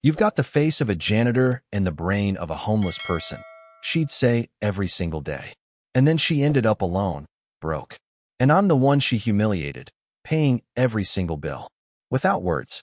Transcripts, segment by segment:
"You've got the face of a janitor and the brain of a homeless person," she'd say every single day. And then she ended up alone, broke. And I'm the one she humiliated, paying every single bill. Without words.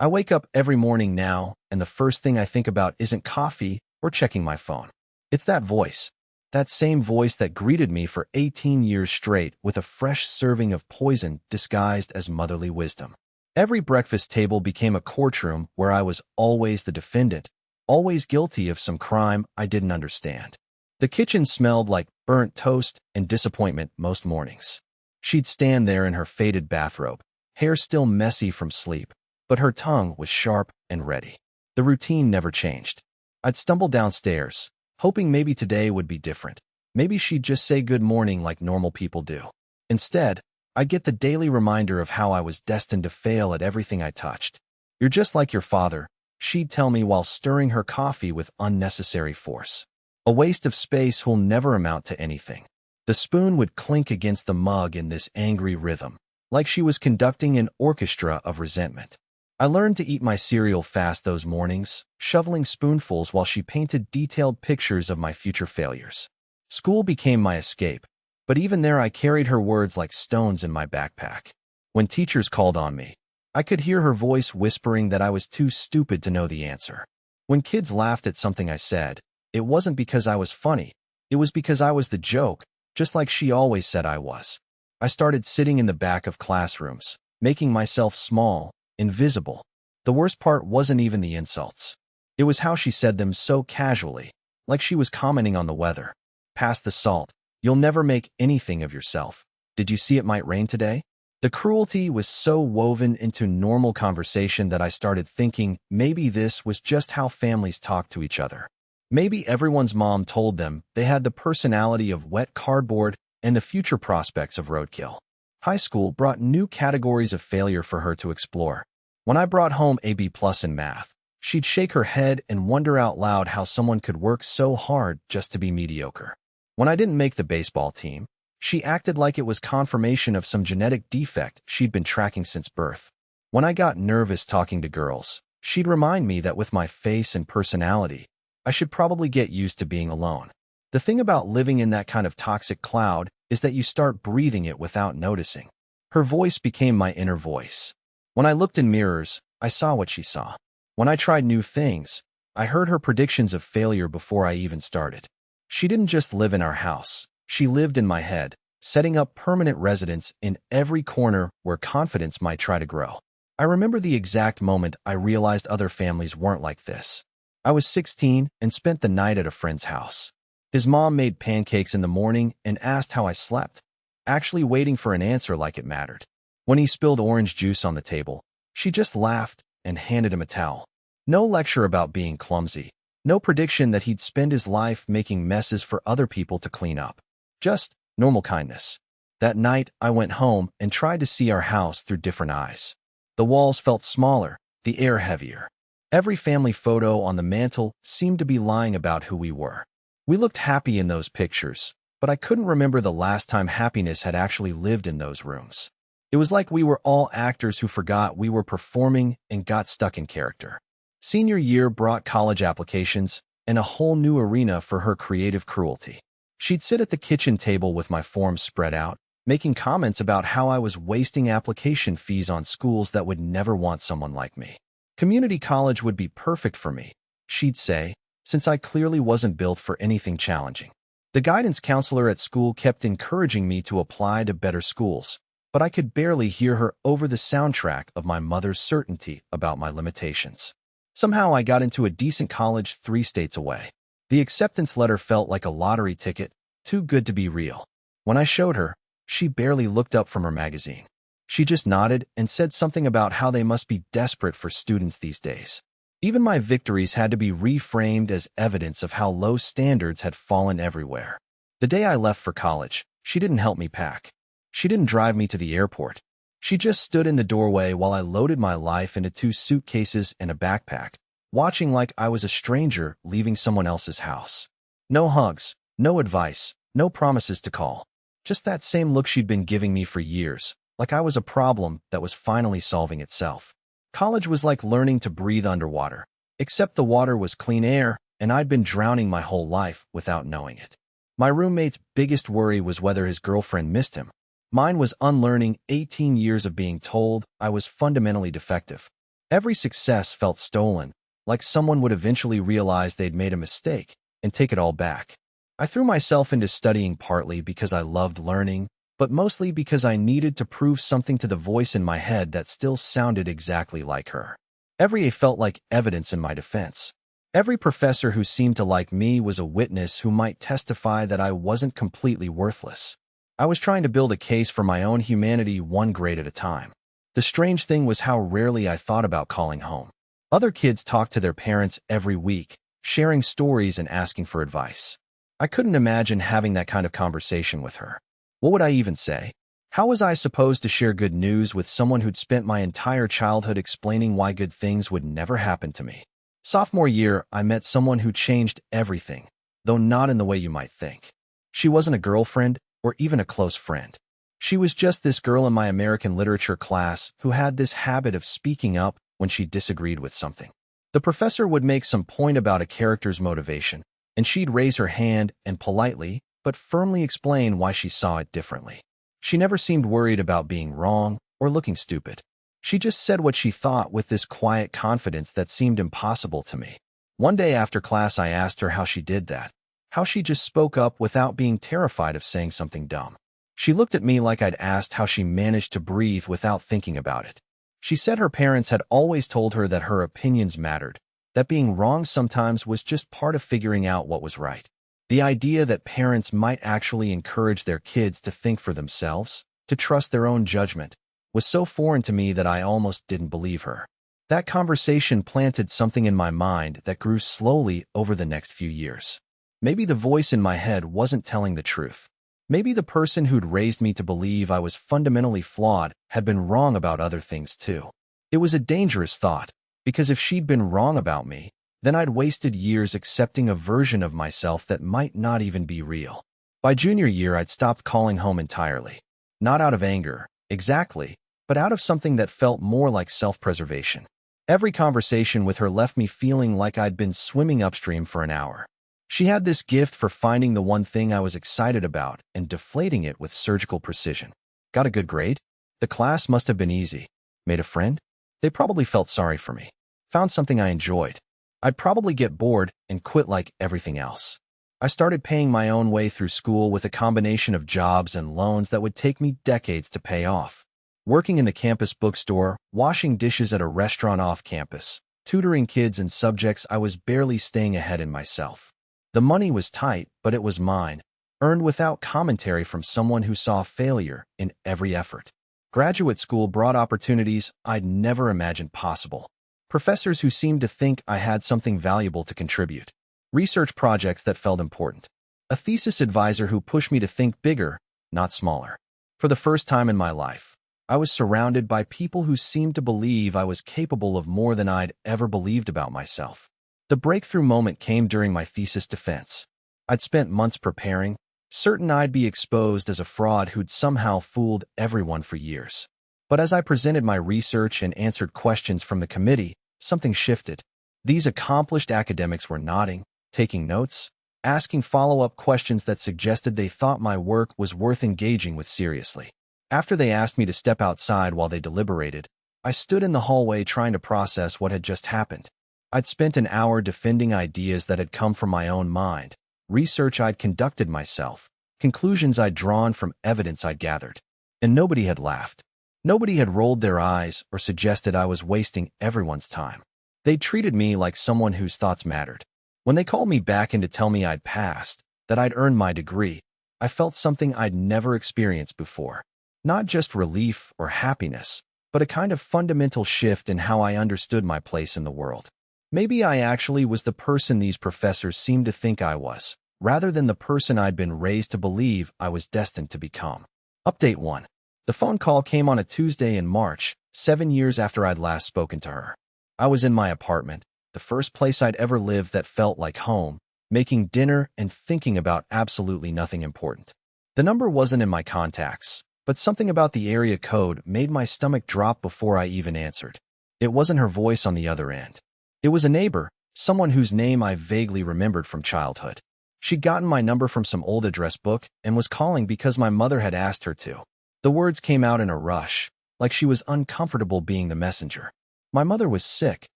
I wake up every morning now, and the first thing I think about isn't coffee or checking my phone. It's that voice. That same voice that greeted me for 18 years straight with a fresh serving of poison disguised as motherly wisdom. Every breakfast table became a courtroom where I was always the defendant, always guilty of some crime I didn't understand. The kitchen smelled like burnt toast and disappointment most mornings. She'd stand there in her faded bathrobe, hair still messy from sleep, but her tongue was sharp and ready. The routine never changed. I'd stumble downstairs, hoping maybe today would be different. Maybe she'd just say good morning like normal people do. Instead, I'd get the daily reminder of how I was destined to fail at everything I touched. "You're just like your father," she'd tell me while stirring her coffee with unnecessary force. "A waste of space who'll never amount to anything." The spoon would clink against the mug in this angry rhythm, like she was conducting an orchestra of resentment. I learned to eat my cereal fast those mornings, shoveling spoonfuls while she painted detailed pictures of my future failures. School became my escape, but even there I carried her words like stones in my backpack. When teachers called on me, I could hear her voice whispering that I was too stupid to know the answer. When kids laughed at something I said, it wasn't because I was funny, it was because I was the joke, just like she always said I was. I started sitting in the back of classrooms, making myself small, invisible. The worst part wasn't even the insults. It was how she said them so casually, like she was commenting on the weather. "Pass the salt. You'll never make anything of yourself. Did you see it might rain today?" The cruelty was so woven into normal conversation that I started thinking maybe this was just how families talk to each other. Maybe everyone's mom told them they had the personality of wet cardboard and the future prospects of roadkill. High school brought new categories of failure for her to explore. When I brought home a B+ in math, she'd shake her head and wonder out loud how someone could work so hard just to be mediocre. When I didn't make the baseball team, she acted like it was confirmation of some genetic defect she'd been tracking since birth. When I got nervous talking to girls, she'd remind me that with my face and personality, I should probably get used to being alone. The thing about living in that kind of toxic cloud is that you start breathing it without noticing. Her voice became my inner voice. When I looked in mirrors, I saw what she saw. When I tried new things, I heard her predictions of failure before I even started. She didn't just live in our house. She lived in my head, setting up permanent residence in every corner where confidence might try to grow. I remember the exact moment I realized other families weren't like this. I was 16 and spent the night at a friend's house. His mom made pancakes in the morning and asked how I slept, actually waiting for an answer like it mattered. When he spilled orange juice on the table, she just laughed and handed him a towel. No lecture about being clumsy. No prediction that he'd spend his life making messes for other people to clean up. Just normal kindness. That night, I went home and tried to see our house through different eyes. The walls felt smaller, the air heavier. Every family photo on the mantle seemed to be lying about who we were. We looked happy in those pictures, but I couldn't remember the last time happiness had actually lived in those rooms. It was like we were all actors who forgot we were performing and got stuck in character. Senior year brought college applications and a whole new arena for her creative cruelty. She'd sit at the kitchen table with my forms spread out, making comments about how I was wasting application fees on schools that would never want someone like me. Community college would be perfect for me, she'd say, since I clearly wasn't built for anything challenging. The guidance counselor at school kept encouraging me to apply to better schools, but I could barely hear her over the soundtrack of my mother's certainty about my limitations. Somehow I got into a decent college 3 states away. The acceptance letter felt like a lottery ticket, too good to be real. When I showed her, she barely looked up from her magazine. She just nodded and said something about how they must be desperate for students these days. Even my victories had to be reframed as evidence of how low standards had fallen everywhere. The day I left for college, she didn't help me pack. She didn't drive me to the airport. She just stood in the doorway while I loaded my life into 2 suitcases and a backpack, watching like I was a stranger leaving someone else's house. No hugs, no advice, no promises to call. Just that same look she'd been giving me for years, like I was a problem that was finally solving itself. College was like learning to breathe underwater. Except the water was clean air, and I'd been drowning my whole life without knowing it. My roommate's biggest worry was whether his girlfriend missed him. Mine was unlearning 18 years of being told I was fundamentally defective. Every success felt stolen, like someone would eventually realize they'd made a mistake and take it all back. I threw myself into studying partly because I loved learning, but mostly because I needed to prove something to the voice in my head that still sounded exactly like her. Every A felt like evidence in my defense. Every professor who seemed to like me was a witness who might testify that I wasn't completely worthless. I was trying to build a case for my own humanity one grade at a time. The strange thing was how rarely I thought about calling home. Other kids talked to their parents every week, sharing stories and asking for advice. I couldn't imagine having that kind of conversation with her. What would I even say? How was I supposed to share good news with someone who'd spent my entire childhood explaining why good things would never happen to me? Sophomore year, I met someone who changed everything, though not in the way you might think. She wasn't a girlfriend or even a close friend. She was just this girl in my American literature class who had this habit of speaking up when she disagreed with something. The professor would make some point about a character's motivation, and she'd raise her hand and politely, but firmly explain why she saw it differently. She never seemed worried about being wrong or looking stupid. She just said what she thought with this quiet confidence that seemed impossible to me. One day after class, I asked her how she did that, how she just spoke up without being terrified of saying something dumb. She looked at me like I'd asked how she managed to breathe without thinking about it. She said her parents had always told her that her opinions mattered, that being wrong sometimes was just part of figuring out what was right. The idea that parents might actually encourage their kids to think for themselves, to trust their own judgment, was so foreign to me that I almost didn't believe her. That conversation planted something in my mind that grew slowly over the next few years. Maybe the voice in my head wasn't telling the truth. Maybe the person who'd raised me to believe I was fundamentally flawed had been wrong about other things too. It was a dangerous thought, because if she'd been wrong about me, then I'd wasted years accepting a version of myself that might not even be real. By junior year, I'd stopped calling home entirely. Not out of anger, exactly, but out of something that felt more like self-preservation. Every conversation with her left me feeling like I'd been swimming upstream for an hour. She had this gift for finding the one thing I was excited about and deflating it with surgical precision. Got a good grade? The class must have been easy. Made a friend? They probably felt sorry for me. Found something I enjoyed. I'd probably get bored and quit like everything else. I started paying my own way through school with a combination of jobs and loans that would take me decades to pay off. Working in the campus bookstore, washing dishes at a restaurant off campus, tutoring kids in subjects I was barely staying ahead in myself. The money was tight, but it was mine, earned without commentary from someone who saw failure in every effort. Graduate school brought opportunities I'd never imagined possible. Professors who seemed to think I had something valuable to contribute. Research projects that felt important. A thesis advisor who pushed me to think bigger, not smaller. For the first time in my life, I was surrounded by people who seemed to believe I was capable of more than I'd ever believed about myself. The breakthrough moment came during my thesis defense. I'd spent months preparing, certain I'd be exposed as a fraud who'd somehow fooled everyone for years. But as I presented my research and answered questions from the committee, something shifted. These accomplished academics were nodding, taking notes, asking follow-up questions that suggested they thought my work was worth engaging with seriously. After they asked me to step outside while they deliberated, I stood in the hallway trying to process what had just happened. I'd spent an hour defending ideas that had come from my own mind, research I'd conducted myself, conclusions I'd drawn from evidence I'd gathered. And nobody had laughed. Nobody had rolled their eyes or suggested I was wasting everyone's time. They treated me like someone whose thoughts mattered. When they called me back in to tell me I'd passed, that I'd earned my degree, I felt something I'd never experienced before. Not just relief or happiness, but a kind of fundamental shift in how I understood my place in the world. Maybe I actually was the person these professors seemed to think I was, rather than the person I'd been raised to believe I was destined to become. Update 1. The phone call came on a Tuesday in March, 7 years after I'd last spoken to her. I was in my apartment, the first place I'd ever lived that felt like home, making dinner and thinking about absolutely nothing important. The number wasn't in my contacts, but something about the area code made my stomach drop before I even answered. It wasn't her voice on the other end. It was a neighbor, someone whose name I vaguely remembered from childhood. She'd gotten my number from some old address book and was calling because my mother had asked her to. The words came out in a rush, like she was uncomfortable being the messenger. My mother was sick,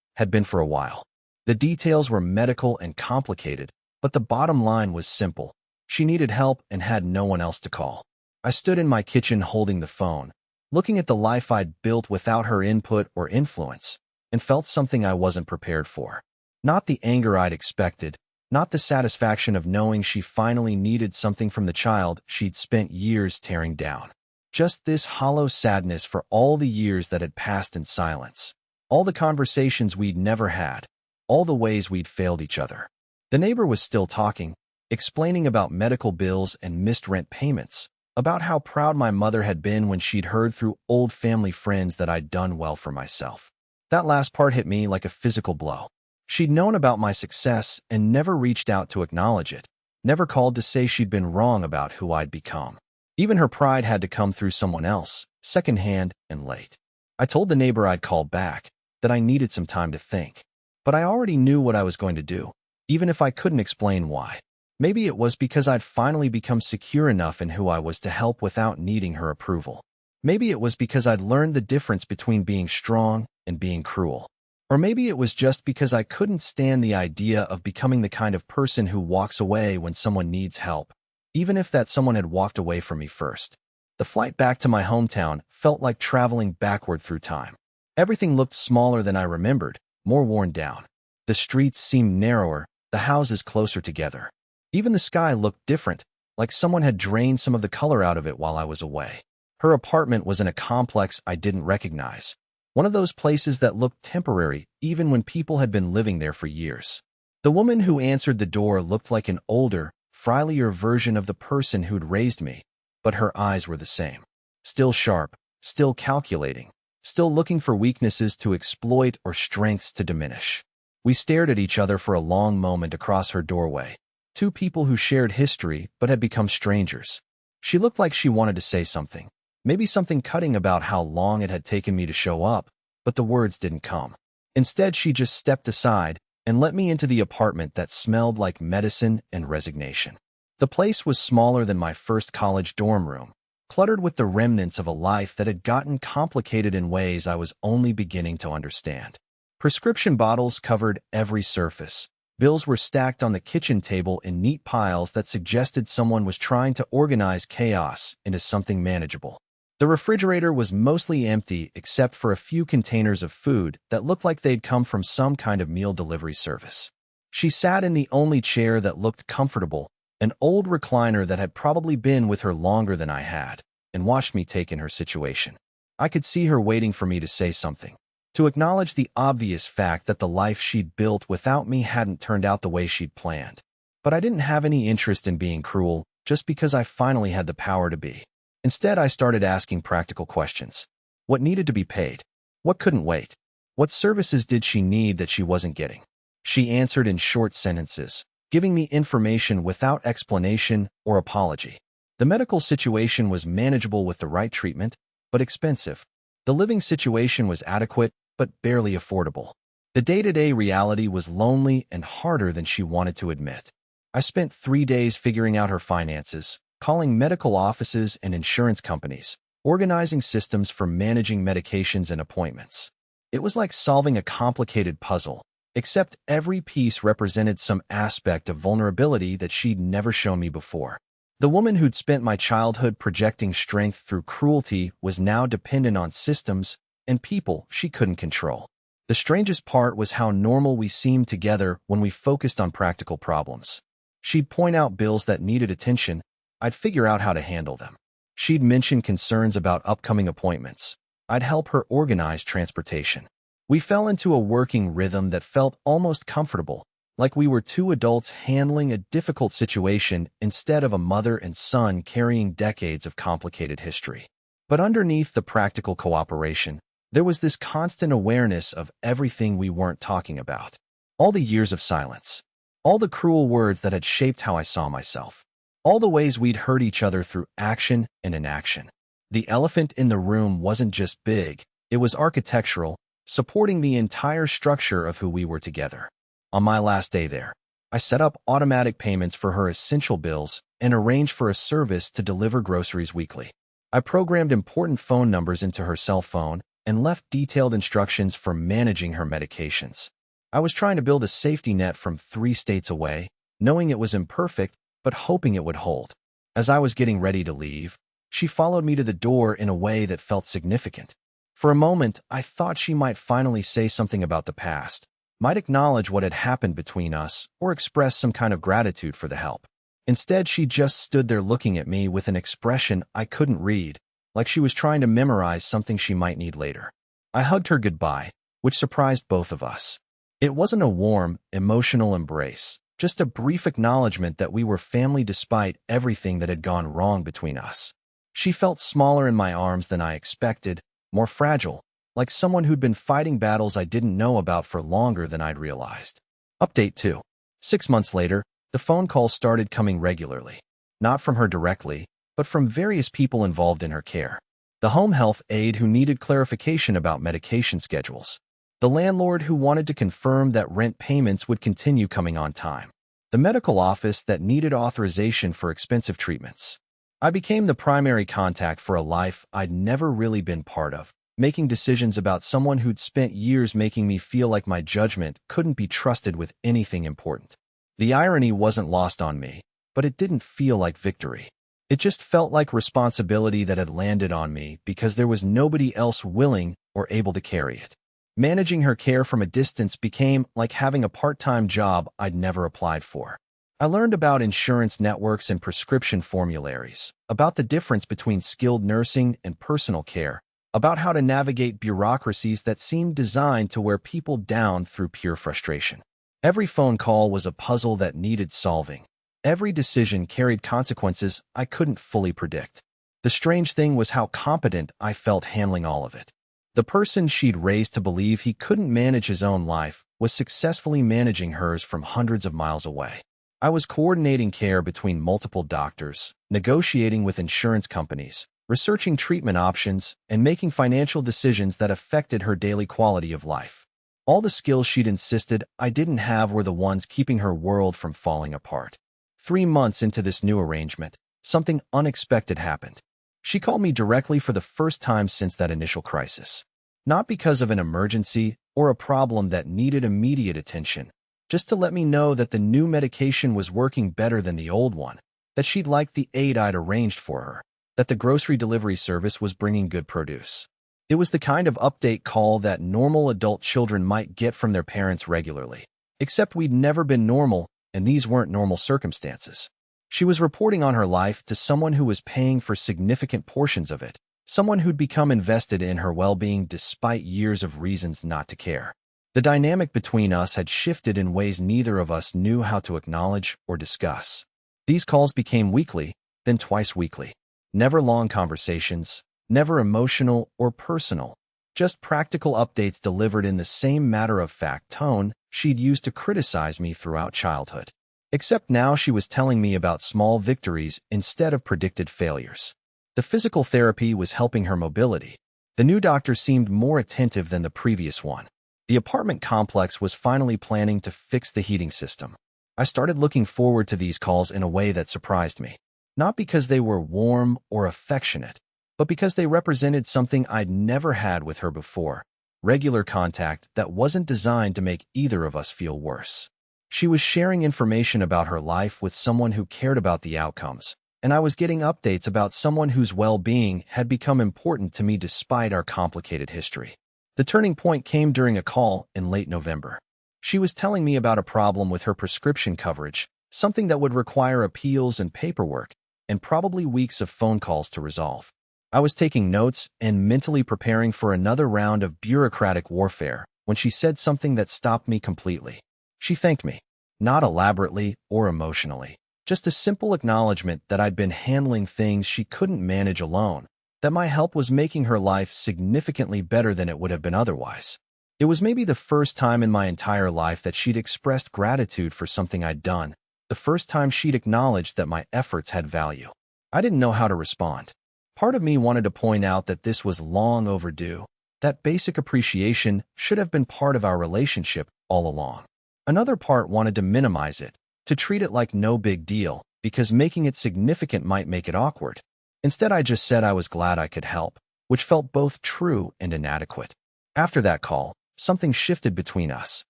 had been for a while. The details were medical and complicated, but the bottom line was simple. She needed help and had no one else to call. I stood in my kitchen holding the phone, looking at the life I'd built without her input or influence, and felt something I wasn't prepared for. Not the anger I'd expected, not the satisfaction of knowing she finally needed something from the child she'd spent years tearing down. Just this hollow sadness for all the years that had passed in silence. All the conversations we'd never had. All the ways we'd failed each other. The neighbor was still talking, explaining about medical bills and missed rent payments, about how proud my mother had been when she'd heard through old family friends that I'd done well for myself. That last part hit me like a physical blow. She'd known about my success and never reached out to acknowledge it, never called to say she'd been wrong about who I'd become. Even her pride had to come through someone else, secondhand and late. I told the neighbor I'd call back, that I needed some time to think. But I already knew what I was going to do, even if I couldn't explain why. Maybe it was because I'd finally become secure enough in who I was to help without needing her approval. Maybe it was because I'd learned the difference between being strong and being cruel. Or maybe it was just because I couldn't stand the idea of becoming the kind of person who walks away when someone needs help, even if that someone had walked away from me first. The flight back to my hometown felt like traveling backward through time. Everything looked smaller than I remembered, more worn down. The streets seemed narrower, the houses closer together. Even the sky looked different, like someone had drained some of the color out of it while I was away. Her apartment was in a complex I didn't recognize. One of those places that looked temporary, even when people had been living there for years. The woman who answered the door looked like an older, friendlier version of the person who'd raised me, but her eyes were the same. Still sharp, still calculating, still looking for weaknesses to exploit or strengths to diminish. We stared at each other for a long moment across her doorway. Two people who shared history but had become strangers. She looked like she wanted to say something. Maybe something cutting about how long it had taken me to show up, but the words didn't come. Instead, she just stepped aside and let me into the apartment that smelled like medicine and resignation. The place was smaller than my first college dorm room, cluttered with the remnants of a life that had gotten complicated in ways I was only beginning to understand. Prescription bottles covered every surface. Bills were stacked on the kitchen table in neat piles that suggested someone was trying to organize chaos into something manageable. The refrigerator was mostly empty except for a few containers of food that looked like they'd come from some kind of meal delivery service. She sat in the only chair that looked comfortable, an old recliner that had probably been with her longer than I had, and watched me take in her situation. I could see her waiting for me to say something, to acknowledge the obvious fact that the life she'd built without me hadn't turned out the way she'd planned. But I didn't have any interest in being cruel just because I finally had the power to be. Instead, I started asking practical questions. What needed to be paid? What couldn't wait? What services did she need that she wasn't getting? She answered in short sentences, giving me information without explanation or apology. The medical situation was manageable with the right treatment, but expensive. The living situation was adequate, but barely affordable. The day-to-day reality was lonely and harder than she wanted to admit. I spent 3 days figuring out her finances, calling medical offices and insurance companies, organizing systems for managing medications and appointments. It was like solving a complicated puzzle, except every piece represented some aspect of vulnerability that she'd never shown me before. The woman who'd spent my childhood projecting strength through cruelty was now dependent on systems and people she couldn't control. The strangest part was how normal we seemed together when we focused on practical problems. She'd point out bills that needed attention. I'd figure out how to handle them. She'd mention concerns about upcoming appointments. I'd help her organize transportation. We fell into a working rhythm that felt almost comfortable, like we were two adults handling a difficult situation instead of a mother and son carrying decades of complicated history. But underneath the practical cooperation, there was this constant awareness of everything we weren't talking about. All the years of silence. All the cruel words that had shaped how I saw myself. All the ways we'd hurt each other through action and inaction. The elephant in the room wasn't just big, it was architectural, supporting the entire structure of who we were together. On my last day there, I set up automatic payments for her essential bills and arranged for a service to deliver groceries weekly. I programmed important phone numbers into her cell phone and left detailed instructions for managing her medications. I was trying to build a safety net from 3 states away, knowing it was imperfect, but hoping it would hold. As I was getting ready to leave, she followed me to the door in a way that felt significant. For a moment, I thought she might finally say something about the past, might acknowledge what had happened between us, or express some kind of gratitude for the help. Instead, she just stood there looking at me with an expression I couldn't read, like she was trying to memorize something she might need later. I hugged her goodbye, which surprised both of us. It wasn't a warm, emotional embrace, just a brief acknowledgement that we were family despite everything that had gone wrong between us. She felt smaller in my arms than I expected, more fragile, like someone who'd been fighting battles I didn't know about for longer than I'd realized. Update 2. 6 months later, the phone calls started coming regularly. Not from her directly, but from various people involved in her care. The home health aide who needed clarification about medication schedules. The landlord who wanted to confirm that rent payments would continue coming on time. The medical office that needed authorization for expensive treatments. I became the primary contact for a life I'd never really been part of, making decisions about someone who'd spent years making me feel like my judgment couldn't be trusted with anything important. The irony wasn't lost on me, but it didn't feel like victory. It just felt like responsibility that had landed on me because there was nobody else willing or able to carry it. Managing her care from a distance became like having a part-time job I'd never applied for. I learned about insurance networks and prescription formularies, about the difference between skilled nursing and personal care, about how to navigate bureaucracies that seemed designed to wear people down through pure frustration. Every phone call was a puzzle that needed solving. Every decision carried consequences I couldn't fully predict. The strange thing was how competent I felt handling all of it. The person she'd raised to believe he couldn't manage his own life was successfully managing hers from hundreds of miles away. I was coordinating care between multiple doctors, negotiating with insurance companies, researching treatment options, and making financial decisions that affected her daily quality of life. All the skills she'd insisted I didn't have were the ones keeping her world from falling apart. 3 months into this new arrangement, something unexpected happened. She called me directly for the first time since that initial crisis. Not because of an emergency or a problem that needed immediate attention, just to let me know that the new medication was working better than the old one, that she'd liked the aid I'd arranged for her, that the grocery delivery service was bringing good produce. It was the kind of update call that normal adult children might get from their parents regularly. Except we'd never been normal, and these weren't normal circumstances. She was reporting on her life to someone who was paying for significant portions of it, someone who'd become invested in her well-being despite years of reasons not to care. The dynamic between us had shifted in ways neither of us knew how to acknowledge or discuss. These calls became weekly, then twice weekly. Never long conversations, never emotional or personal, just practical updates delivered in the same matter-of-fact tone she'd used to criticize me throughout childhood. Except now she was telling me about small victories instead of predicted failures. The physical therapy was helping her mobility. The new doctor seemed more attentive than the previous one. The apartment complex was finally planning to fix the heating system. I started looking forward to these calls in a way that surprised me. Not because they were warm or affectionate, but because they represented something I'd never had with her before. Regular contact that wasn't designed to make either of us feel worse. She was sharing information about her life with someone who cared about the outcomes, and I was getting updates about someone whose well-being had become important to me despite our complicated history. The turning point came during a call in late November. She was telling me about a problem with her prescription coverage, something that would require appeals and paperwork, and probably weeks of phone calls to resolve. I was taking notes and mentally preparing for another round of bureaucratic warfare when she said something that stopped me completely. She thanked me, not elaborately or emotionally, just a simple acknowledgement that I'd been handling things she couldn't manage alone, that my help was making her life significantly better than it would have been otherwise. It was maybe the first time in my entire life that she'd expressed gratitude for something I'd done, the first time she'd acknowledged that my efforts had value. I didn't know how to respond. Part of me wanted to point out that this was long overdue, That basic appreciation should have been part of our relationship all along. Another part wanted to minimize it, to treat it like no big deal, because making it significant might make it awkward. Instead, I just said I was glad I could help, which felt both true and inadequate. After that call, something shifted between us.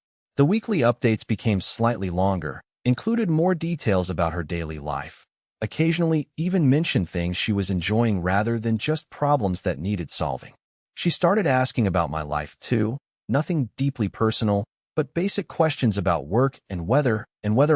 The weekly updates became slightly longer, included more details about her daily life, occasionally even mentioned things she was enjoying rather than just problems that needed solving. She started asking about my life too, nothing deeply personal, but basic questions about work and whether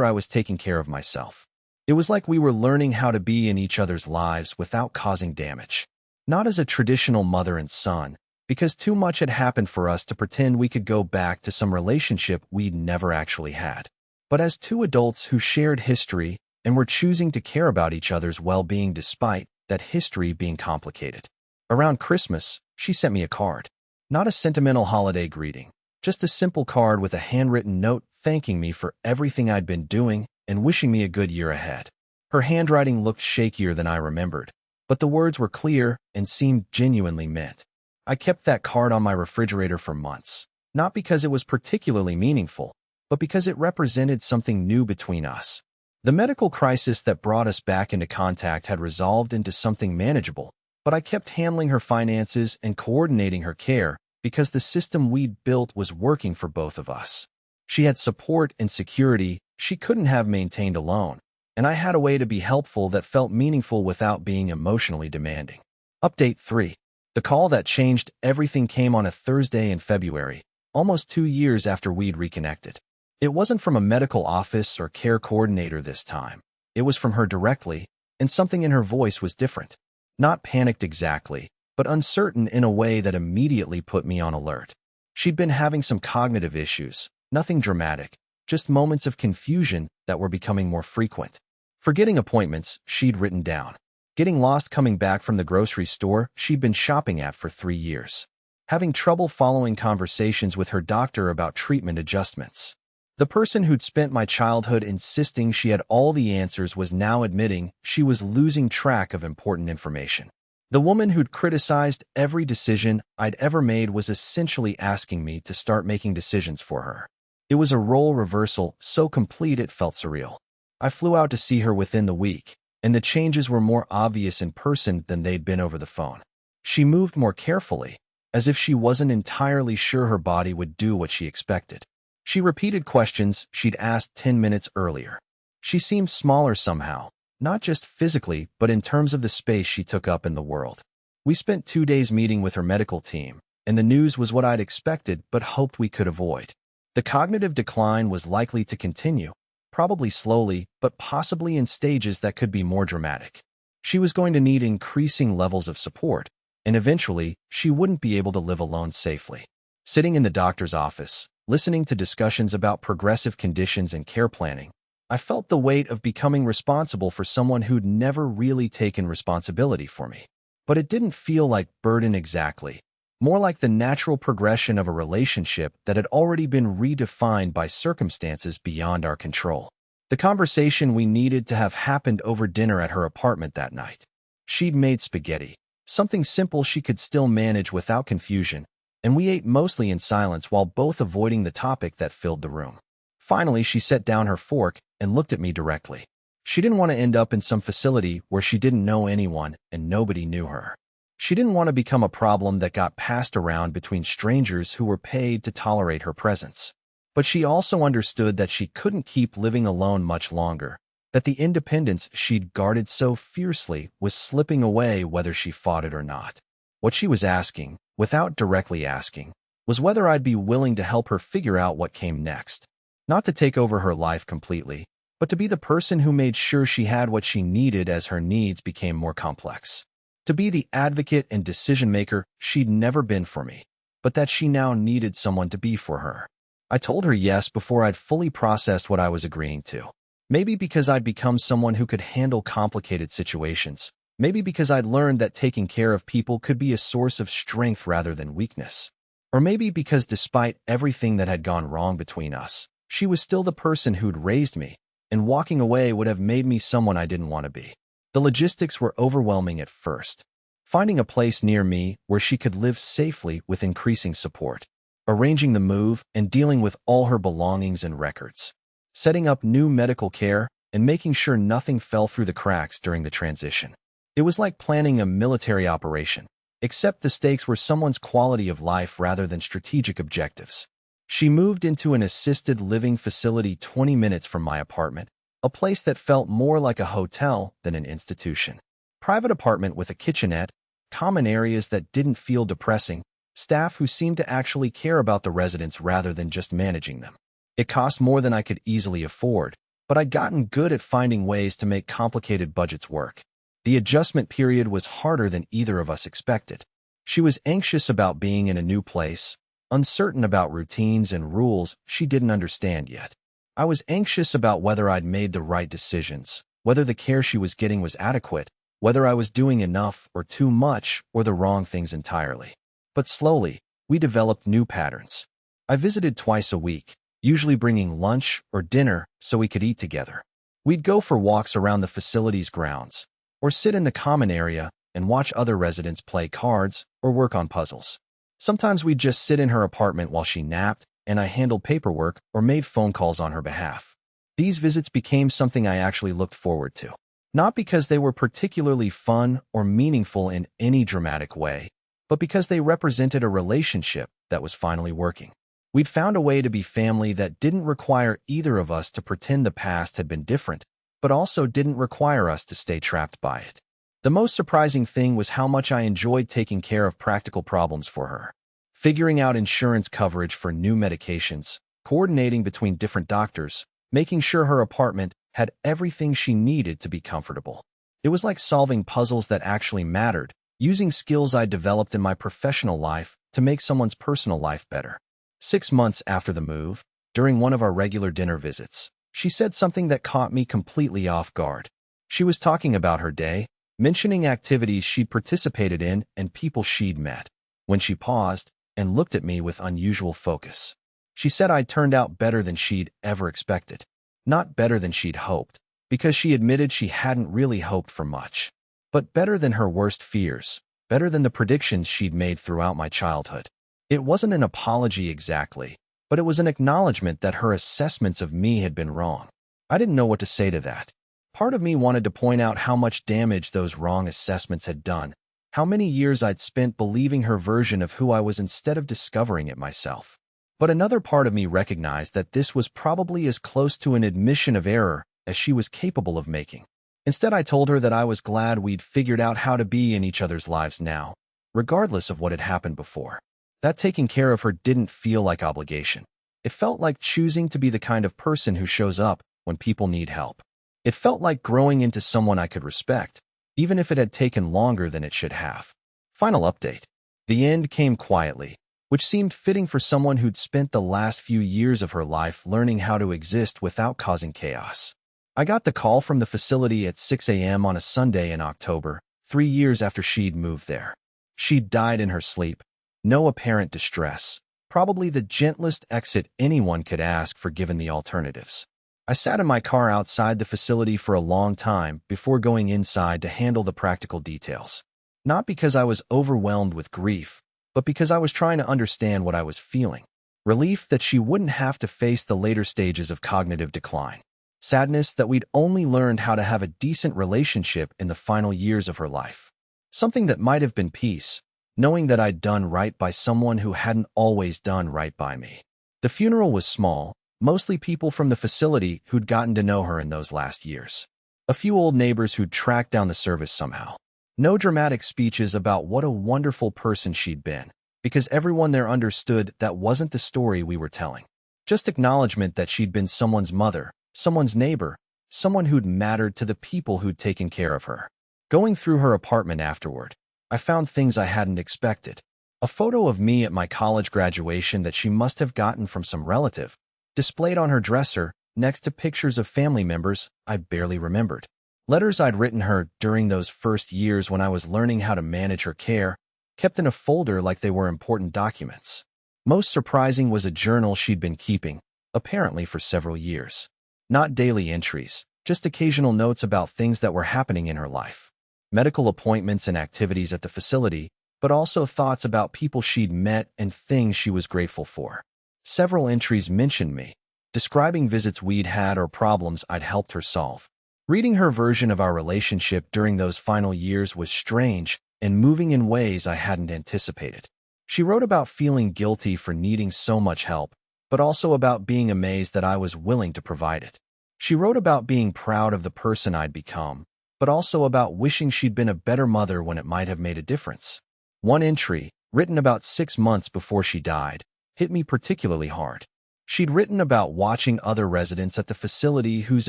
I was taking care of myself. It was like we were learning how to be in each other's lives without causing damage. Not as a traditional mother and son, because too much had happened for us to pretend we could go back to some relationship we'd never actually had, but as two adults who shared history and were choosing to care about each other's well-being despite that history being complicated. Around Christmas, she sent me a card. Not a sentimental holiday greeting, just a simple card with a handwritten note thanking me for everything I'd been doing and wishing me a good year ahead. Her handwriting looked shakier than I remembered, but the words were clear and seemed genuinely meant. I kept that card on my refrigerator for months, not because it was particularly meaningful, but because it represented something new between us. The medical crisis that brought us back into contact had resolved into something manageable, but I kept handling her finances and coordinating her care because the system we'd built was working for both of us. She had support and security she couldn't have maintained alone, and I had a way to be helpful that felt meaningful without being emotionally demanding. Update 3. The call that changed everything came on a Thursday in February, almost 2 years after we'd reconnected. It wasn't from a medical office or care coordinator this time. It was from her directly, and something in her voice was different. Not panicked exactly, but uncertain in a way that immediately put me on alert. She'd been having some cognitive issues, nothing dramatic, just moments of confusion that were becoming more frequent. Forgetting appointments she'd written down. Getting lost coming back from the grocery store she'd been shopping at for 3 years. Having trouble following conversations with her doctor about treatment adjustments. The person who'd spent my childhood insisting she had all the answers was now admitting she was losing track of important information. The woman who'd criticized every decision I'd ever made was essentially asking me to start making decisions for her. It was a role reversal so complete it felt surreal. I flew out to see her within the week, and the changes were more obvious in person than they'd been over the phone. She moved more carefully, as if she wasn't entirely sure her body would do what she expected. She repeated questions she'd asked 10 minutes earlier. She seemed smaller somehow, not just physically, but in terms of the space she took up in the world. We spent 2 days meeting with her medical team, and the news was what I'd expected but hoped we could avoid. The cognitive decline was likely to continue, probably slowly, but possibly in stages that could be more dramatic. She was going to need increasing levels of support, and eventually, she wouldn't be able to live alone safely. Sitting in the doctor's office, listening to discussions about progressive conditions and care planning, I felt the weight of becoming responsible for someone who'd never really taken responsibility for me. But it didn't feel like burden exactly, more like the natural progression of a relationship that had already been redefined by circumstances beyond our control. The conversation we needed to have happened over dinner at her apartment that night. She'd made spaghetti, something simple she could still manage without confusion, and we ate mostly in silence while both avoiding the topic that filled the room. Finally, she set down her fork and looked at me directly. She didn't want to end up in some facility where she didn't know anyone and nobody knew her. She didn't want to become a problem that got passed around between strangers who were paid to tolerate her presence. But she also understood that she couldn't keep living alone much longer, that the independence she'd guarded so fiercely was slipping away whether she fought it or not. What she was asking, without directly asking, was whether I'd be willing to help her figure out what came next. Not to take over her life completely, but to be the person who made sure she had what she needed as her needs became more complex. To be the advocate and decision-maker she'd never been for me, but that she now needed someone to be for her. I told her yes before I'd fully processed what I was agreeing to. Maybe because I'd become someone who could handle complicated situations. Maybe because I'd learned that taking care of people could be a source of strength rather than weakness. Or maybe because despite everything that had gone wrong between us, she was still the person who'd raised me, and walking away would have made me someone I didn't want to be. The logistics were overwhelming at first. finding a place near me where she could live safely with increasing support, arranging the move and dealing with all her belongings and records, setting up new medical care and making sure nothing fell through the cracks during the transition. It was like planning a military operation, except the stakes were someone's quality of life rather than strategic objectives. She moved into an assisted living facility 20 minutes from my apartment, a place that felt more like a hotel than an institution. Private apartment with a kitchenette, common areas that didn't feel depressing, staff who seemed to actually care about the residents rather than just managing them. It cost more than I could easily afford, but I'd gotten good at finding ways to make complicated budgets work. The adjustment period was harder than either of us expected. She was anxious about being in a new place, uncertain about routines and rules she didn't understand yet. I was anxious about whether I'd made the right decisions, whether the care she was getting was adequate, whether I was doing enough or too much or the wrong things entirely. But slowly, we developed new patterns. I visited twice a week, usually bringing lunch or dinner so we could eat together. We'd go for walks around the facility's grounds, or sit in the common area and watch other residents play cards or work on puzzles. Sometimes we'd just sit in her apartment while she napped, and I handled paperwork or made phone calls on her behalf. These visits became something I actually looked forward to, not because they were particularly fun or meaningful in any dramatic way, but because they represented a relationship that was finally working. We'd found a way to be family that didn't require either of us to pretend the past had been different, but also didn't require us to stay trapped by it. The most surprising thing was how much I enjoyed taking care of practical problems for her. Figuring out insurance coverage for new medications, coordinating between different doctors, making sure her apartment had everything she needed to be comfortable. It was like solving puzzles that actually mattered, using skills I developed in my professional life to make someone's personal life better. 6 months after the move, during one of our regular dinner visits, she said something that caught me completely off guard. She was talking about her day, mentioning activities she'd participated in and people she'd met. When she paused and looked at me with unusual focus, she said I'd turned out better than she'd ever expected. Not better than she'd hoped, because she admitted she hadn't really hoped for much, but better than her worst fears, better than the predictions she'd made throughout my childhood. It wasn't an apology exactly, but it was an acknowledgement that her assessments of me had been wrong. I didn't know what to say to that. Part of me wanted to point out how much damage those wrong assessments had done, how many years I'd spent believing her version of who I was instead of discovering it myself. But another part of me recognized that this was probably as close to an admission of error as she was capable of making. Instead, I told her that I was glad we'd figured out how to be in each other's lives now, regardless of what had happened before. That taking care of her didn't feel like obligation. It felt like choosing to be the kind of person who shows up when people need help. It felt like growing into someone I could respect, even if it had taken longer than it should have. Final update. The end came quietly, which seemed fitting for someone who'd spent the last few years of her life learning how to exist without causing chaos. I got the call from the facility at 6 a.m. on a Sunday in October, 3 years after she'd moved there. She'd died in her sleep. No apparent distress. Probably the gentlest exit anyone could ask for given the alternatives. I sat in my car outside the facility for a long time before going inside to handle the practical details. Not because I was overwhelmed with grief, but because I was trying to understand what I was feeling. Relief that she wouldn't have to face the later stages of cognitive decline. Sadness that we'd only learned how to have a decent relationship in the final years of her life. Something that might have been peace, knowing that I'd done right by someone who hadn't always done right by me. The funeral was small, mostly people from the facility who'd gotten to know her in those last years. A few old neighbors who'd tracked down the service somehow. No dramatic speeches about what a wonderful person she'd been, because everyone there understood that wasn't the story we were telling. Just acknowledgement that she'd been someone's mother, someone's neighbor, someone who'd mattered to the people who'd taken care of her. Going through her apartment afterward, I found things I hadn't expected. A photo of me at my college graduation that she must have gotten from some relative, displayed on her dresser next to pictures of family members I barely remembered. Letters I'd written her during those first years when I was learning how to manage her care, kept in a folder like they were important documents. Most surprising was a journal she'd been keeping, apparently for several years. Not daily entries, just occasional notes about things that were happening in her life. medical appointments and activities at the facility, but also thoughts about people she'd met and things she was grateful for. Several entries mentioned me, describing visits we'd had or problems I'd helped her solve. Reading her version of our relationship during those final years was strange and moving in ways I hadn't anticipated. She wrote about feeling guilty for needing so much help, but also about being amazed that I was willing to provide it. She wrote about being proud of the person I'd become, but also about wishing she'd been a better mother when it might have made a difference. One entry, written about 6 months before she died, hit me particularly hard. She'd written about watching other residents at the facility whose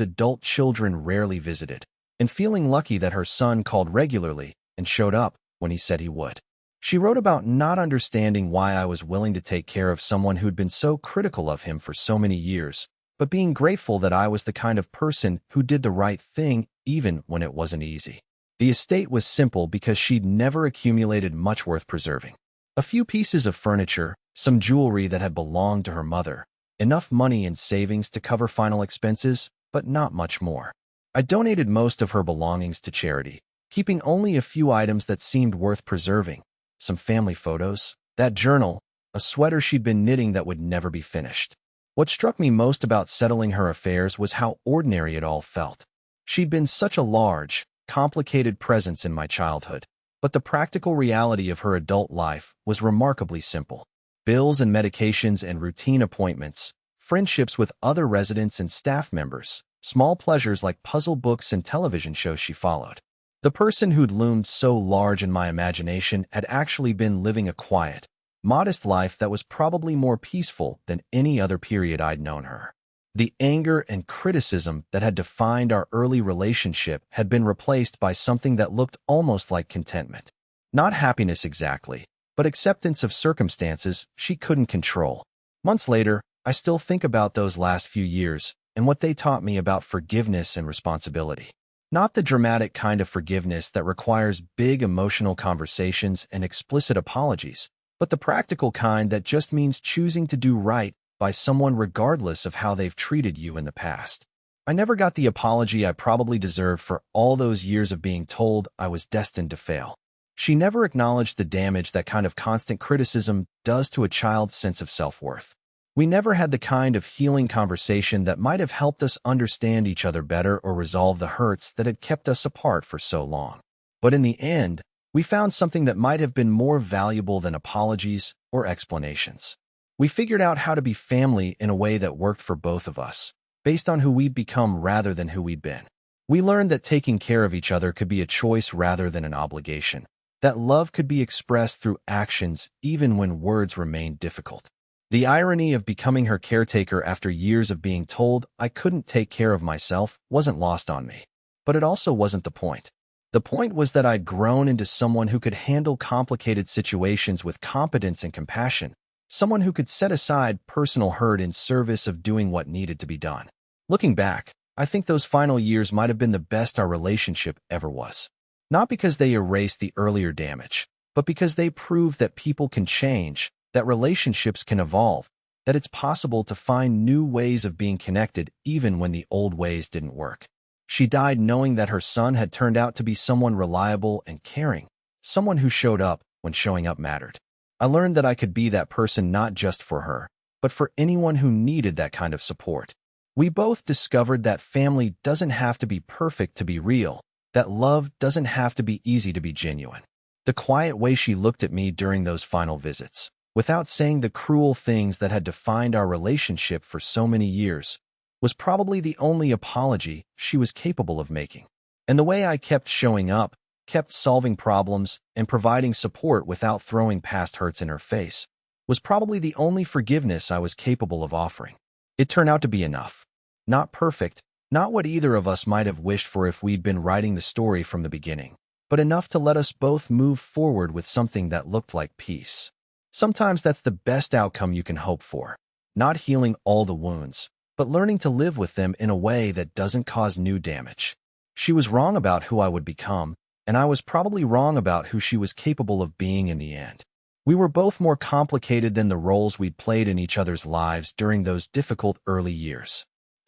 adult children rarely visited, and feeling lucky that her son called regularly and showed up when he said he would. She wrote about not understanding why I was willing to take care of someone who'd been so critical of him for so many years, but being grateful that I was the kind of person who did the right thing even when it wasn't easy. The estate was simple because she'd never accumulated much worth preserving. A few pieces of furniture, some jewelry that had belonged to her mother, enough money in savings to cover final expenses, but not much more. I donated most of her belongings to charity, keeping only a few items that seemed worth preserving. Some family photos, that journal, a sweater she'd been knitting that would never be finished. What struck me most about settling her affairs was how ordinary it all felt. She'd been such a large, complicated presence in my childhood, but the practical reality of her adult life was remarkably simple. Bills and medications and routine appointments, friendships with other residents and staff members, small pleasures like puzzle books and television shows she followed. The person who'd loomed so large in my imagination had actually been living a quiet, modest life that was probably more peaceful than any other period I'd known her. The anger and criticism that had defined our early relationship had been replaced by something that looked almost like contentment. Not happiness exactly, but acceptance of circumstances she couldn't control. Months later, I still think about those last few years and what they taught me about forgiveness and responsibility. Not the dramatic kind of forgiveness that requires big emotional conversations and explicit apologies, but the practical kind that just means choosing to do right by someone regardless of how they've treated you in the past. I never got the apology I probably deserved for all those years of being told I was destined to fail. She never acknowledged the damage that kind of constant criticism does to a child's sense of self-worth. We never had the kind of healing conversation that might have helped us understand each other better or resolve the hurts that had kept us apart for so long. But in the end, we found something that might have been more valuable than apologies or explanations. We figured out how to be family in a way that worked for both of us, based on who we'd become rather than who we'd been. We learned that taking care of each other could be a choice rather than an obligation, that love could be expressed through actions even when words remained difficult. The irony of becoming her caretaker after years of being told I couldn't take care of myself wasn't lost on me. But it also wasn't the point. The point was that I'd grown into someone who could handle complicated situations with competence and compassion, someone who could set aside personal hurt in service of doing what needed to be done. Looking back, I think those final years might have been the best our relationship ever was. Not because they erased the earlier damage, but because they proved that people can change, that relationships can evolve, that it's possible to find new ways of being connected even when the old ways didn't work. She died knowing that her son had turned out to be someone reliable and caring, someone who showed up when showing up mattered. I learned that I could be that person not just for her, but for anyone who needed that kind of support. We both discovered that family doesn't have to be perfect to be real, that love doesn't have to be easy to be genuine. The quiet way she looked at me during those final visits, without saying the cruel things that had defined our relationship for so many years, was probably the only apology she was capable of making. And the way I kept showing up, kept solving problems, and providing support without throwing past hurts in her face, was probably the only forgiveness I was capable of offering. It turned out to be enough. Not perfect, not what either of us might have wished for if we'd been writing the story from the beginning, but enough to let us both move forward with something that looked like peace. Sometimes that's the best outcome you can hope for. Not healing all the wounds, but learning to live with them in a way that doesn't cause new damage. She was wrong about who I would become, and I was probably wrong about who she was capable of being in the end. We were both more complicated than the roles we'd played in each other's lives during those difficult early years.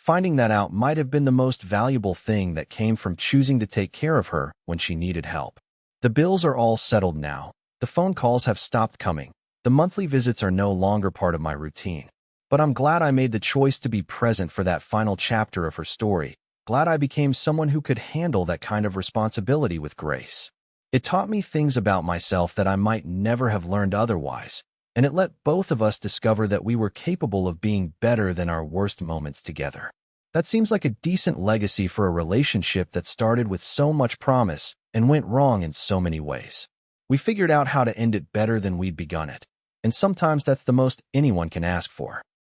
Finding that out might have been the most valuable thing that came from choosing to take care of her when she needed help. The bills are all settled now. The phone calls have stopped coming. The monthly visits are no longer part of my routine. But I'm glad I made the choice to be present for that final chapter of her story. Glad I became someone who could handle that kind of responsibility with grace. It taught me things about myself that I might never have learned otherwise, and it let both of us discover that we were capable of being better than our worst moments together. That seems like a decent legacy for a relationship that started with so much promise and went wrong in so many ways. We figured out how to end it better than we'd begun it, and sometimes that's the most anyone can ask for.